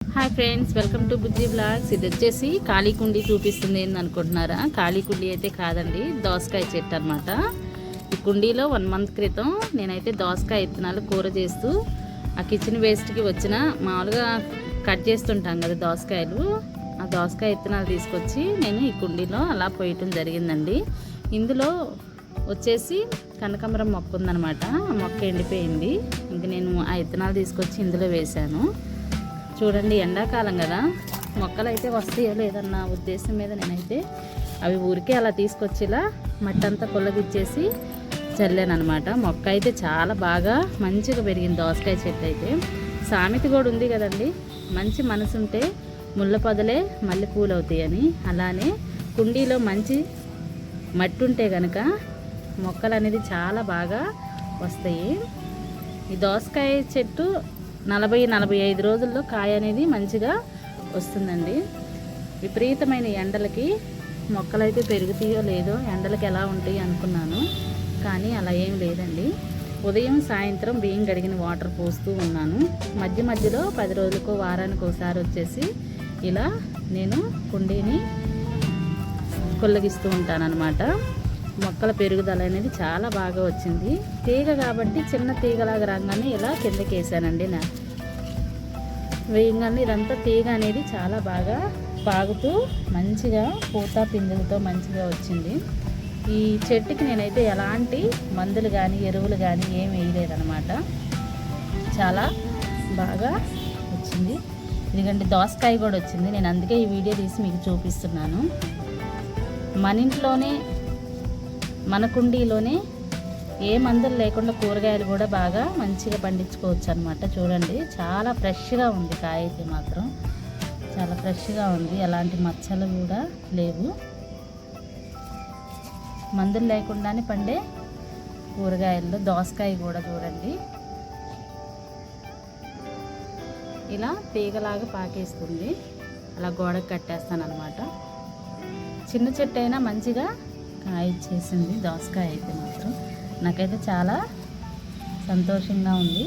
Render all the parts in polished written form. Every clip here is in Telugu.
Hi friends, welcome to Bujji blogs. ఇది వచ్చేసి ఖాళీ కుండీ చూపిస్తుంది ఏందనుకుంటున్నారా? ఖాళీ కుండీ అయితే కాదండి, దోసకాయ చెట్టు అనమాట. ఈ కుండీలో 1 మంత్ క్రితం నేనైతే దోసకాయ విత్తనాలు కూర చేస్తూ ఆ కిచెన్ వేస్ట్కి వచ్చిన మామూలుగా కట్ చేస్తుంటాం కదా దోసకాయలు, ఆ దోసకాయ విత్తనాలు తీసుకొచ్చి నేను ఈ కుండీలో అలా పోయటం జరిగిందండి. ఇందులో వచ్చేసి కనకాంబరం మొక్క ఉందనమాట. ఆ మొక్క ఎండిపోయింది. ఇంక నేను ఆ విత్తనాలు తీసుకొచ్చి ఇందులో వేశాను. చూడండి, ఎండాకాలం కదా, మొక్కలు అయితే వస్తాయో లేదన్న ఉద్దేశం మీద నేనైతే అవి ఊరికే అలా తీసుకొచ్చి ఇలా మట్టి అంతా కొల్లగిచ్చేసి చల్లాను అనమాట. మొక్క అయితే చాలా బాగా మంచిగా పెరిగింది దోసకాయ చెట్టు అయితే. సామెత కూడా ఉంది కదండి, మంచి మనసు ఉంటే ముళ్ళ పొదలే మళ్ళీ పూలు అవుతాయని. అలానే కుండీలో మంచి మట్టి ఉంటే కనుక మొక్కలు అనేది చాలా బాగా వస్తాయి. ఈ దోసకాయ చెట్టు 40-45 రోజుల్లో కాయ అనేది మంచిగా వస్తుందండి. విపరీతమైన ఎండలకి మొక్కలు అయితే పెరుగుతాయో లేదో, ఎండలకి ఎలా ఉంటాయి అనుకున్నాను, కానీ అలా ఏం లేదండి. ఉదయం సాయంత్రం బియ్యం కడిగిన వాటర్ పోస్తూ ఉన్నాను. మధ్య మధ్యలో 10 రోజులకో వారానికి ఒకసారి వచ్చేసి ఇలా నేను కుండీని కొల్లగిస్తూ ఉంటానన్నమాట. మొక్కల పెరుగుదల అనేది చాలా బాగా వచ్చింది. తీగ కాబట్టి చిన్న తీగలాగా రాగానే ఇలా కిందకి వేసానండి. వేయంగానే ఇదంతా తీగ అనేది చాలా బాగా పాగుతూ మంచిగా పూత పిందులతో మంచిగా వచ్చింది. ఈ చెట్టుకి నేనైతే ఎలాంటి మందులు కానీ ఎరువులు కానీ ఏం వేయలేదన్నమాట. చాలా బాగా వచ్చింది. ఎందుకంటే దోసకాయ కూడా వచ్చింది. నేను అందుకే ఈ వీడియో తీసి మీకు చూపిస్తున్నాను. మన ఇంట్లోనే మన కుండీలోనే ఏ మందులు లేకుండా కూరగాయలు కూడా బాగా మంచిగా పండించుకోవచ్చు అనమాట. చూడండి, చాలా ఫ్రెష్గా ఉంది కాయ అయితే మాత్రం చాలా ఫ్రెష్గా ఉంది. ఎలాంటి మచ్చలు కూడా లేవు. మందులు లేకుండానే పండే కూరగాయల్లో దోసకాయ కూడా చూడండి ఇలా తీగలాగా పాకేస్తుంది. అలా గోడకు కట్టేస్తాను అనమాట. చిన్న చెట్టు అయినా మంచిగా కాయ ఇచ్చేసింది దోసకాయ అయితే మాత్రం. నాకైతే చాలా సంతోషంగా ఉంది.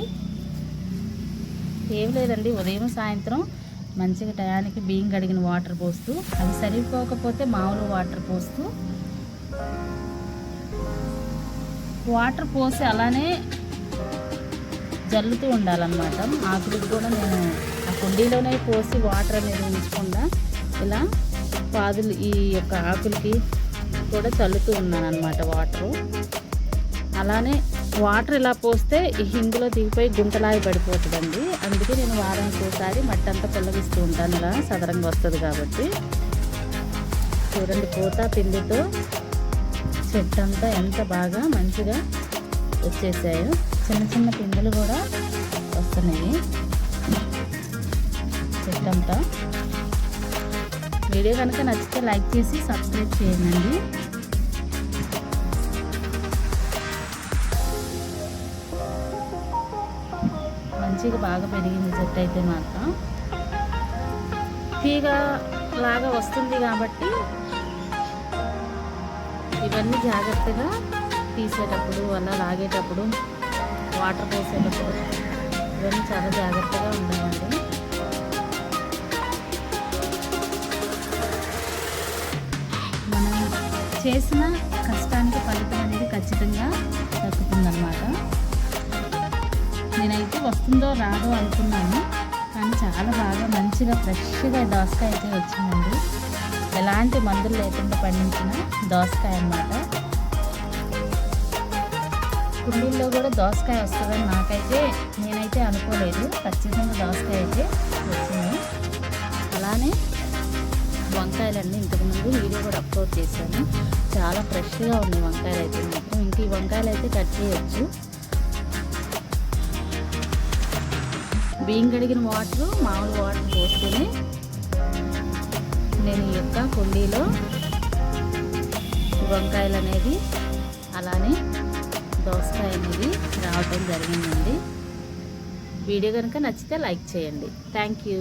ఏం లేదండి, ఉదయం సాయంత్రం మంచిగా టయానికి బియ్యం కడిగిన వాటర్ పోస్తూ, అవి సరిపోకపోతే మామూలు వాటర్ పోస్తూ, వాటర్ పోసి అలానే జల్లుతూ ఉండాలన్నమాట. ఆకులకు కూడా నేను ఆ కుండీలోనే పోసి వాటర్ అనేది ఉంచకుండా ఇలా పాదులు ఈ యొక్క ఆకులకి కూడా చల్లుతూ ఉన్నాను అనమాట వాటరు. అలానే వాటర్ ఇలా పోస్తే ఈ హిందులో దిగిపోయి గుంటలాగి పడిపోతుందండి. అందుకే నేను వారానికి ఒకసారి మట్టి అంతా కొల్లగిస్తూ ఉంటాను. ఇలా సదరంగా వస్తుంది కాబట్టి. చూడండి, పూత పిండితో చెట్టు అంతా ఎంత బాగా మంచిగా వచ్చేసాయో. చిన్న చిన్న పిందెలు కూడా వస్తున్నాయి చెట్టంతా. వీడియో కనుక నచ్చితే లైక్ చేసి సబ్స్క్రైబ్ చేయండి. మంచిగా బాగా పెరిగింది చెట్టు అయితే మాత్రం. తీగ లాగా వస్తుంది కాబట్టి ఇవన్నీ జాగ్రత్తగా తీసేటప్పుడు, అలా లాగేటప్పుడు, వాటర్ పోసేటప్పుడు ఇవన్నీ చాలా జాగ్రత్తగా ఉండాలండి. మనం చేసిన కష్టానికి ఫలితం అనేది ఖచ్చితంగా దక్కుతుందన్నమాట. నేనైతే వస్తుందో రాదో అనుకున్నాను, కానీ చాలా బాగా మంచిగా ఫ్రెష్గా దోసకాయ అయితే వచ్చిందండి. ఎలాంటి మందులు లేకుండా పండించిన దోసకాయ అన్నమాట. కుండీల్లో కూడా దోసకాయ వస్తుందని నేనైతే అనుకోలేదు. ఖచ్చితంగా దోసకాయ అయితే వచ్చింది. అలానే వంకాయలన్నీ ఇంతకుముందు వీడియో కూడా అప్లోడ్ చేశాను. చాలా ఫ్రెష్గా ఉన్నాయి వంకాయలు అయితే మాత్రం. ఇంక ఈ వంకాయలు అయితే కట్ చేయొచ్చు. బియ్యం కడిగిన వాటర్, మామూలు వాటర్ పోస్తూనే నేను ఈ యొక్క కుండీలో వంకాయలు అనేది అలానే దోసకాయ అనేది రావటం జరిగిందండి. వీడియో కనుక నచ్చితే లైక్ చేయండి. Thank you.